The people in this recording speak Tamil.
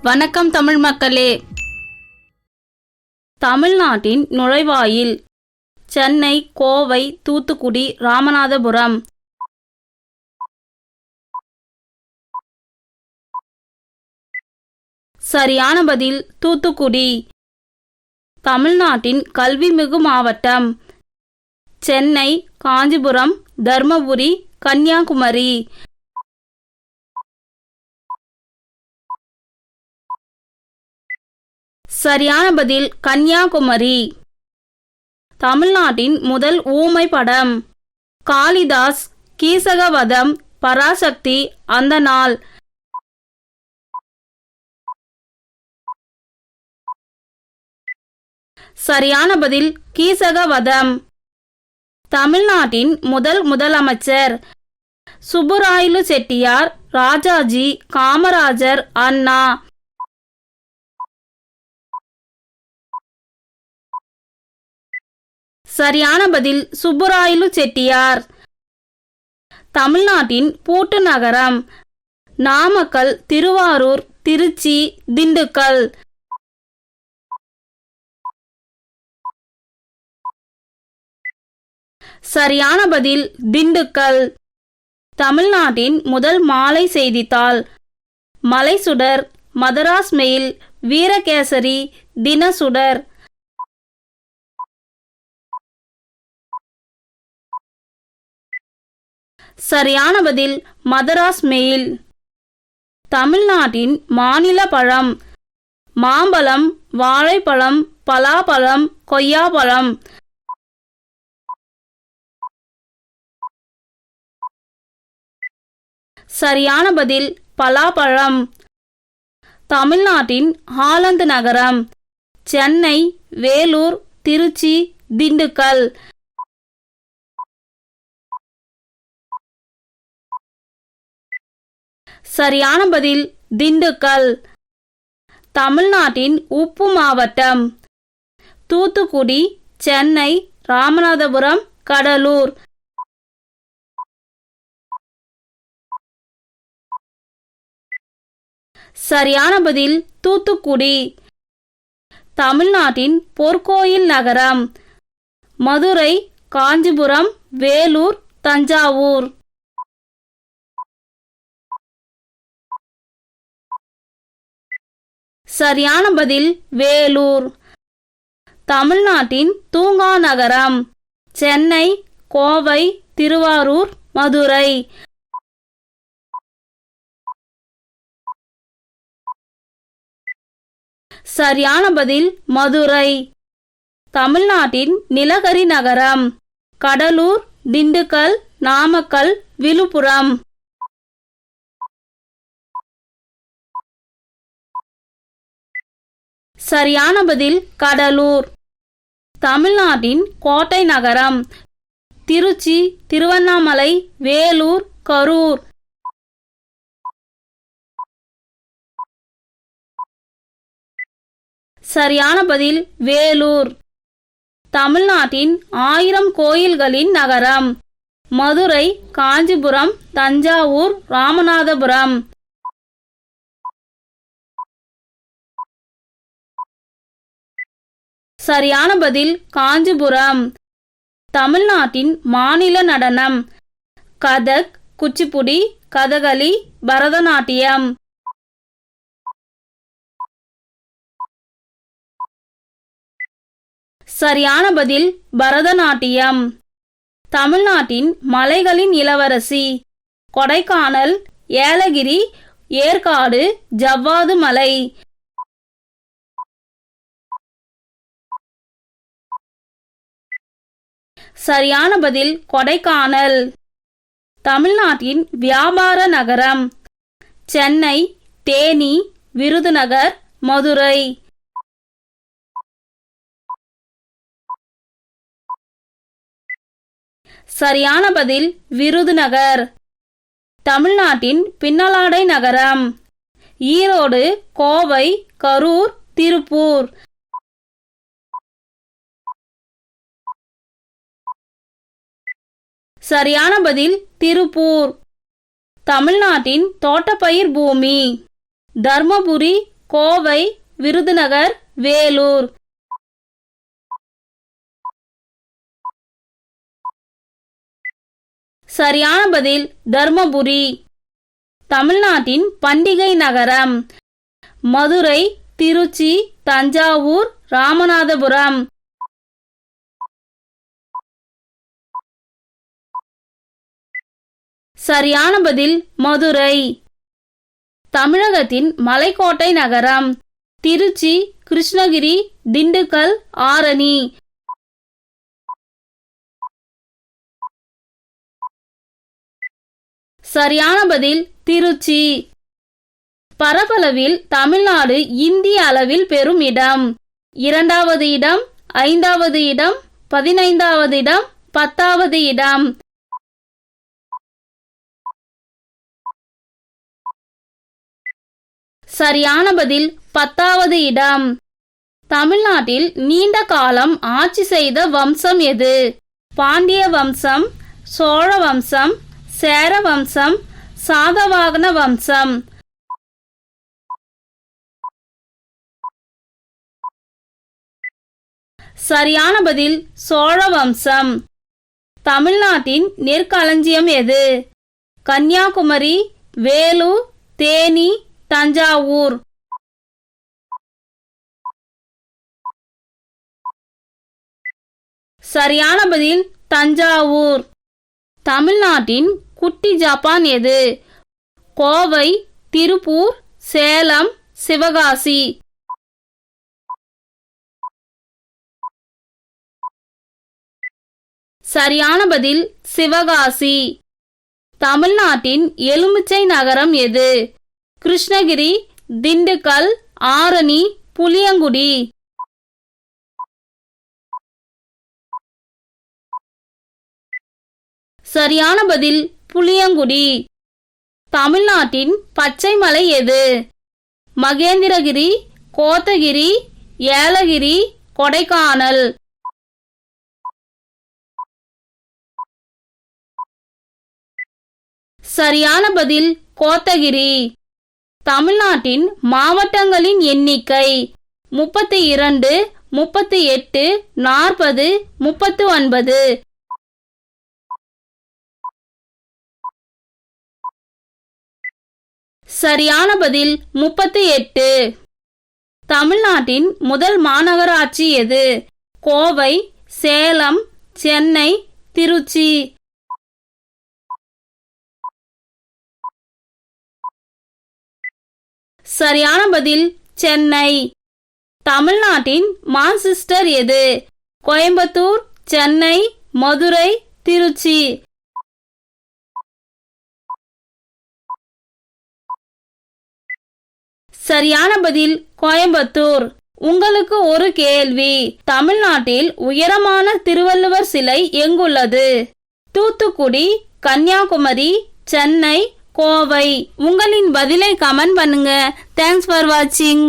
வணக்கம் தமிழ் மக்களே. தமிழ்நாட்டின் நுழைவாயில் சென்னை, கோவை, தூத்துக்குடி, ராமநாதபுரம். சரியான பதில் தூத்துக்குடி. தமிழ்நாட்டின் கல்விமிகு மாவட்டம் சென்னை, காஞ்சிபுரம், தர்மபுரி, கன்னியாகுமரி. சரியான பதில் கன்னியாகுமரி. தமிழ்நாட்டின் முதல் ஊமை படம் காளிதாஸ், கீசகவதம், பராசக்தி, அந்த நாள். சரியான பதில் கீசகவதம். தமிழ்நாட்டின் முதல் முதலமைச்சர் சுப்புராயலு செட்டியார், ராஜாஜி, காமராஜர், அண்ணா. சரியான பதில் சுப்புராயலு செட்டியார். தமிழ்நாட்டின் பூட்டு நகரம் நாமக்கல், திருவாரூர், திருச்சி, திண்டுக்கல். சரியான பதில் திண்டுக்கல். தமிழ்நாட்டின் முதல் மாலை செய்தித்தாள் மலைசுடர், மதராஸ் மெயில், வீரகேசரி, தினசுடர். சரியான பதில் மதராஸ் மெயில். தமிழ்நாட்டின் மாநில பழம் மாம்பழம், வாழைப்பழம், பலாப்பழம், கொய்யாப்பழம். சரியான பதில் பலாப்பழம். தமிழ்நாட்டின் ஹாலந்து நகரம் சென்னை, வேலூர், திருச்சி, திண்டுக்கல். சரியான பதில் திண்டுக்கல். தமிழ்நாட்டின் உப்பு மாவட்டம் தூத்துக்குடி, சென்னை, ராமநாதபுரம், கடலூர். சரியான பதில் தூத்துக்குடி. தமிழ்நாட்டின் பொற்கோயில் நகரம் மதுரை, காஞ்சிபுரம், வேலூர், தஞ்சாவூர். சரியான பதில் வேலூர். தமிழ்நாட்டின் தூங்கா நகரம் சென்னை, கோவை, திருவாரூர், மதுரை. சரியான பதில் மதுரை. தமிழ்நாட்டின் நிலக்கரி நகரம் கடலூர், திண்டுக்கல், நாமக்கல், விழுப்புரம். சரியான பதில் கடலூர். தமிழ்நாட்டின் கோட்டை நகரம் திருச்சி, திருவண்ணாமலை, வேலூர், கரூர். சரியான பதில் வேலூர். தமிழ்நாட்டின் 1000 கோயில்களின் நகரம் மதுரை, காஞ்சிபுரம், தஞ்சாவூர், ராமநாதபுரம். சரியான பதில் காஞ்சிபுரம். தமிழ்நாட்டின் மாநில நடனம் கதக், குச்சிப்புடி, கதகளி, பரதநாட்டியம். சரியான பதில் பரதநாட்டியம். தமிழ்நாட்டின் மலைகளின் இளவரசி கொடைக்கானல், ஏலகிரி, ஏற்காடு, ஜவ்வாது மலை. சரியான பதில் கொடைக்கானல். தமிழ்நாட்டின் வியாபார நகரம் சென்னை, தேனி, விருதுநகர், மதுரை. சரியான பதில் விருதுநகர். தமிழ்நாட்டின் பின்னலாடை நகரம் ஈரோடு, கோவை, கரூர், திருப்பூர். சரியான பதில் திருப்பூர். தமிழ்நாட்டின் தோட்டப்பயிர் பூமி தர்மபுரி, கோவை, விருதுநகர், வேலூர். சரியான பதில் தர்மபுரி. தமிழ்நாட்டின் பண்டிகை நகரம் மதுரை, திருச்சி, தஞ்சாவூர், ராமநாதபுரம். சரியான பதில் மதுரை. தமிழகத்தின் மலைக்கோட்டை நகரம் திருச்சி, கிருஷ்ணகிரி, திண்டுக்கல், ஆரணி. சரியான பதில் திருச்சி. பரப்பளவில் தமிழ்நாடு இந்திய அளவில் பெறும் இடம் 2வது இடம், 5வது இடம், 15வது இடம், 10வது இடம். சரியான பதில் 10வது இடம். தமிழ்நாட்டில் நீண்ட காலம் ஆட்சி செய்த வம்சம் எது? பாண்டிய வம்சம், சோழ வம்சம், சேர வம்சம், சாதவாகன வம்சம். சரியான பதில் சோழ வம்சம். தமிழ்நாட்டின் நெற்களஞ்சியம் எது? கன்னியாகுமரி, வேலூர், தேனி, தஞ்சாவூர். சரியான பதில் தஞ்சாவூர். தமிழ்நாட்டின் குட்டி ஜப்பான் எது? கோவை, திருப்பூர், சேலம், சிவகாசி. சரியான பதில் சிவகாசி. தமிழ்நாட்டின் எலுமிச்சை நகரம் எது? கிருஷ்ணகிரி, திண்டுக்கல், ஆரணி, புளியங்குடி. சரியான பதில் புளியங்குடி. தமிழ்நாட்டின் பச்சை மலை எது? மகேந்திரகிரி, கோத்தகிரி, ஏலகிரி, கொடைக்கானல். சரியான பதில் கோத்தகிரி. தமிழ்நாட்டின் மாவட்டங்களின் எண்ணிக்கை 32, 38, 40, 39. சரியான பதில் 38. தமிழ்நாட்டின் முதல் மாநகராட்சி எது? கோவை, சேலம், சென்னை, திருச்சி. சரியான பதில் சென்னை. தமிழ்நாட்டின் மான்செஸ்டர் எது? கோயம்புத்தூர், சென்னை, மதுரை, திருச்சி. சரியான பதில் கோயம்புத்தூர். உங்களுக்கு ஒரு கேள்வி. தமிழ்நாட்டில் உயரமான திருவள்ளுவர் சிலை எங்குள்ளது? தூத்துக்குடி, கன்னியாகுமரி, சென்னை, கோவை. உங்களின் பதிலை கமெண்ட் பண்ணுங்க. தேங்க்ஸ் ஃபார் வாட்சிங்.